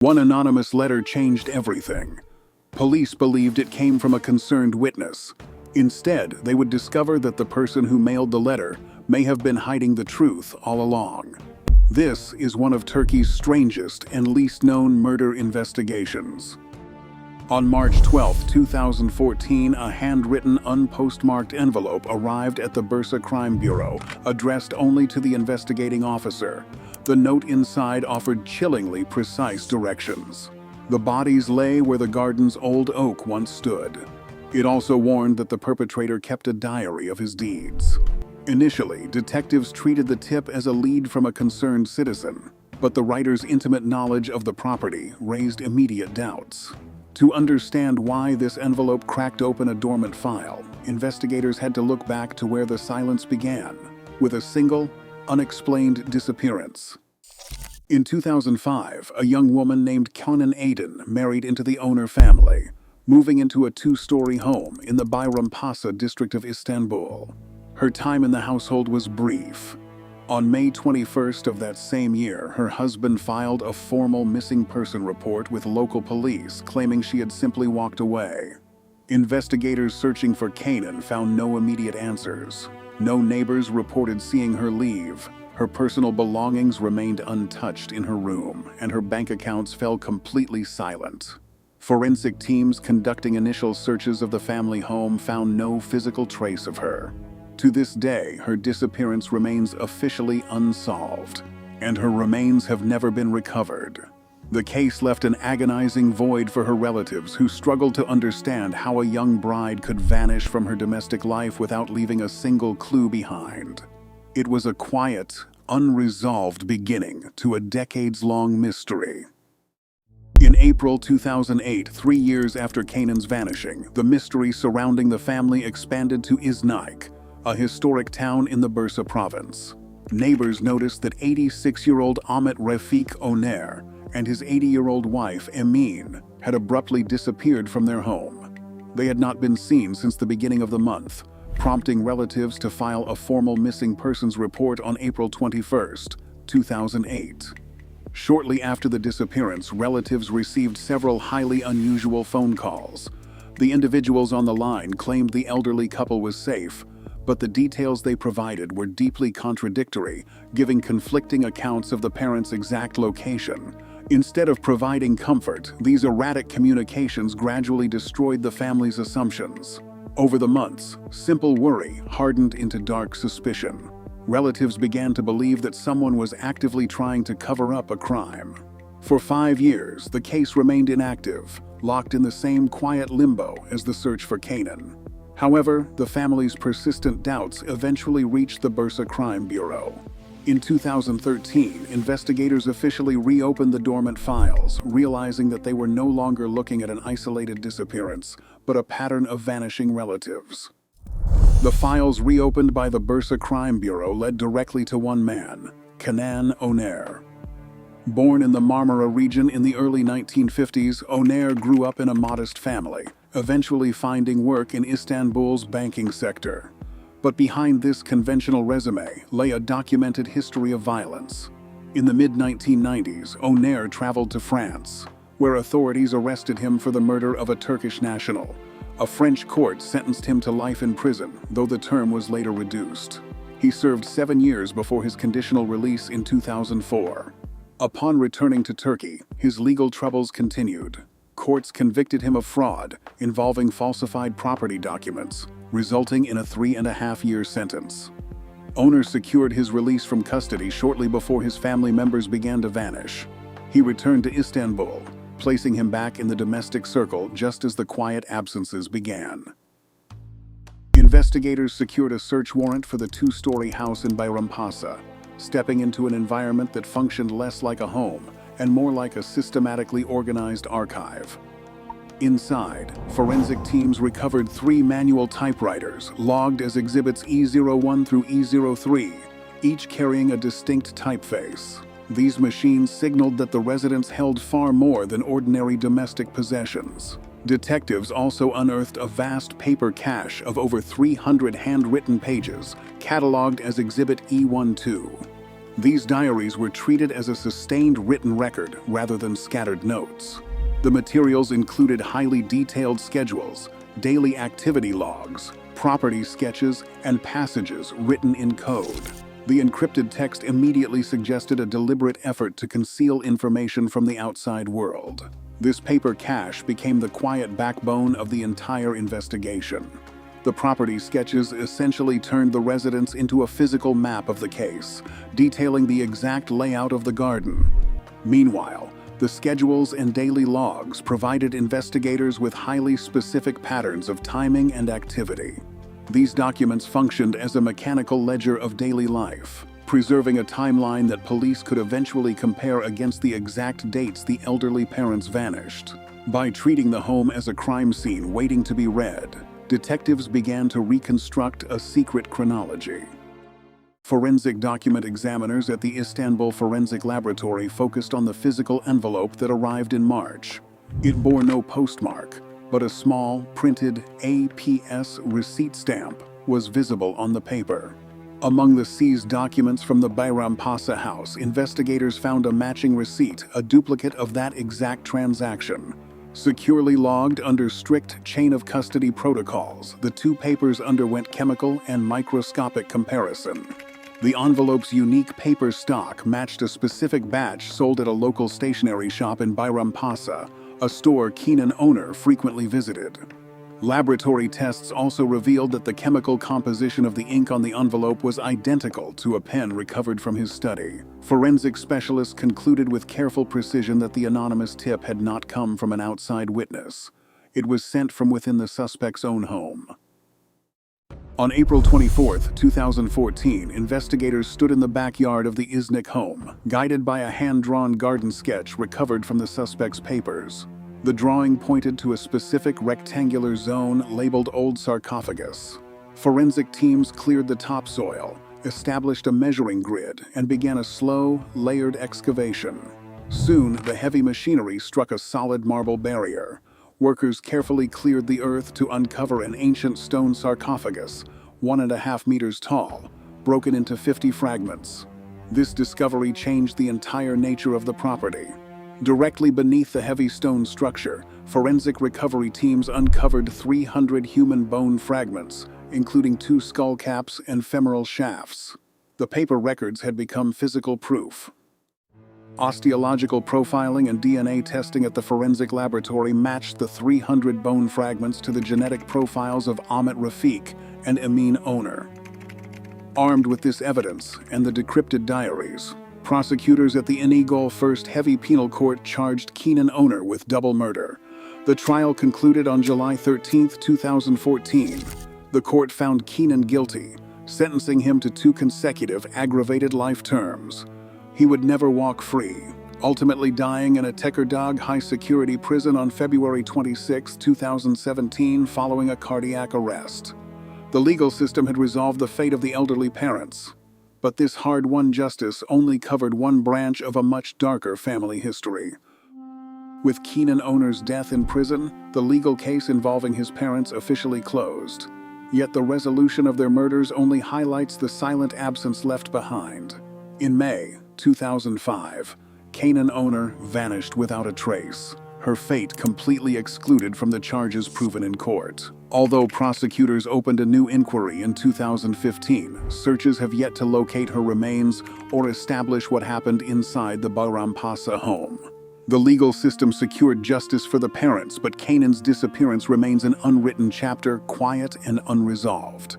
One anonymous letter changed everything. Police believed it came from a concerned witness. Instead, they would discover that the person who mailed the letter may have been hiding the truth all along. This is one of Turkey's strangest and least known murder investigations. On March 12, 2014, a handwritten, unpostmarked envelope arrived at the Bursa Crime Bureau, addressed only to the investigating officer. The note inside offered chillingly precise directions. The bodies lay where the garden's old oak once stood. It also warned that the perpetrator kept a diary of his deeds. Initially, detectives treated the tip as a lead from a concerned citizen, but the writer's intimate knowledge of the property raised immediate doubts. To understand why this envelope cracked open a dormant file, investigators had to look back to where the silence began, with a single, unexplained disappearance. In 2005, a young woman named Kenan Öner married into the Öner family, moving into a two-story home in the Bayrampaşa district of Istanbul. Her time in the household was brief. On May 21st of that same year, her husband filed a formal missing person report with local police, claiming she had simply walked away. Investigators searching for Kenan found no immediate answers. No neighbors reported seeing her leave. Her personal belongings remained untouched in her room, and her bank accounts fell completely silent. Forensic teams conducting initial searches of the family home found no physical trace of her. To this day, her disappearance remains officially unsolved, and her remains have never been recovered. The case left an agonizing void for her relatives, who struggled to understand how a young bride could vanish from her domestic life without leaving a single clue behind. It was a quiet, unresolved beginning to a decades-long mystery. In April 2008, 3 years after Kenan's vanishing, the mystery surrounding the family expanded to Iznik, a historic town in the Bursa province. Neighbors noticed that 86-year-old Ahmet Refik Öner and his 80-year-old wife, Emin, had abruptly disappeared from their home. They had not been seen since the beginning of the month, prompting relatives to file a formal missing persons report on April 21, 2008. Shortly after the disappearance, relatives received several highly unusual phone calls. The individuals on the line claimed the elderly couple was safe, but the details they provided were deeply contradictory, giving conflicting accounts of the parents' exact location. Instead of providing comfort, these erratic communications gradually destroyed the family's assumptions. Over the months, simple worry hardened into dark suspicion. Relatives began to believe that someone was actively trying to cover up a crime. For 5 years, the case remained inactive, locked in the same quiet limbo as the search for Kenan. However, the family's persistent doubts eventually reached the Bursa Crime Bureau. In 2013, investigators officially reopened the dormant files, realizing that they were no longer looking at an isolated disappearance, but a pattern of vanishing relatives. The files reopened by the Bursa Crime Bureau led directly to one man, Kenan Öner. Born in the Marmara region in the early 1950s, Öner grew up in a modest family, eventually finding work in Istanbul's banking sector. But behind this conventional resume lay a documented history of violence. In the mid-1990s, Öner traveled to France, where authorities arrested him for the murder of a Turkish national. A French court sentenced him to life in prison, though the term was later reduced. He served 7 years before his conditional release in 2004. Upon returning to Turkey, his legal troubles continued. Courts convicted him of fraud involving falsified property documents, resulting in a 3.5-year sentence. Öner secured his release from custody shortly before his family members began to vanish. He returned to Istanbul, placing him back in the domestic circle just as the quiet absences began. Investigators secured a search warrant for the 2-story house in Bayrampaşa, stepping into an environment that functioned less like a home and more like a systematically organized archive. Inside, forensic teams recovered 3 manual typewriters logged as exhibits E01 through E03, each carrying a distinct typeface. These machines signaled that the residence held far more than ordinary domestic possessions. Detectives also unearthed a vast paper cache of over 300 handwritten pages, cataloged as Exhibit E12. These diaries were treated as a sustained written record rather than scattered notes. The materials included highly detailed schedules, daily activity logs, property sketches, and passages written in code. The encrypted text immediately suggested a deliberate effort to conceal information from the outside world. This paper cache became the quiet backbone of the entire investigation. The property sketches essentially turned the residence into a physical map of the case, detailing the exact layout of the garden. Meanwhile, the schedules and daily logs provided investigators with highly specific patterns of timing and activity. These documents functioned as a mechanical ledger of daily life, preserving a timeline that police could eventually compare against the exact dates the elderly parents vanished. By treating the home as a crime scene waiting to be read, detectives began to reconstruct a secret chronology. Forensic document examiners at the Istanbul Forensic Laboratory focused on the physical envelope that arrived in March. It bore no postmark, but a small, printed APS receipt stamp was visible on the paper. Among the seized documents from the Bayrampaşa house, investigators found a matching receipt, a duplicate of that exact transaction. Securely logged under strict chain of custody protocols, the two papers underwent chemical and microscopic comparison. The envelope's unique paper stock matched a specific batch sold at a local stationery shop in Bayrampaşa, a store Kenan Öner frequently visited. Laboratory tests also revealed that the chemical composition of the ink on the envelope was identical to a pen recovered from his study. Forensic specialists concluded with careful precision that the anonymous tip had not come from an outside witness. It was sent from within the suspect's own home. On April 24, 2014, investigators stood in the backyard of the Iznik home, guided by a hand-drawn garden sketch recovered from the suspect's papers. The drawing pointed to a specific rectangular zone labeled Old Sarcophagus. Forensic teams cleared the topsoil, established a measuring grid, and began a slow, layered excavation. Soon, the heavy machinery struck a solid marble barrier. Workers carefully cleared the earth to uncover an ancient stone sarcophagus, 1.5 meters tall, broken into 50 fragments. This discovery changed the entire nature of the property. Directly beneath the heavy stone structure, forensic recovery teams uncovered 300 human bone fragments, including 2 skull caps and femoral shafts. The paper records had become physical proof. Osteological profiling and DNA testing at the forensic laboratory matched the 300 bone fragments to the genetic profiles of Ahmet Rafiq and Emin Öner. Armed with this evidence and the decrypted diaries, prosecutors at the İnegöl First Heavy Penal Court charged Kenan Öner with double murder. The trial concluded on July 13, 2014. The court found Kenan guilty, sentencing him to 2 consecutive aggravated life terms. He would never walk free, ultimately dying in a Tekirdağ high-security prison on February 26, 2017, following a cardiac arrest. The legal system had resolved the fate of the elderly parents, but this hard-won justice only covered one branch of a much darker family history. With Kenan Öner's death in prison, the legal case involving his parents officially closed. Yet the resolution of their murders only highlights the silent absence left behind. In May 2005, Kenan Öner vanished without a trace, her fate completely excluded from the charges proven in court. Although prosecutors opened a new inquiry in 2015, searches have yet to locate her remains or establish what happened inside the Bayrampaşa home. The legal system secured justice for the parents, but Kenan's disappearance remains an unwritten chapter, quiet and unresolved.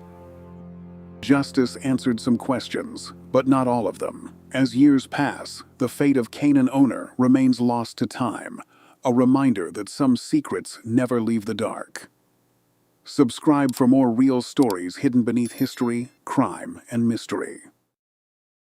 Justice answered some questions, but not all of them. As years pass, the fate of Kenan Öner remains lost to time, a reminder that some secrets never leave the dark. Subscribe for more real stories hidden beneath history, crime, and mystery.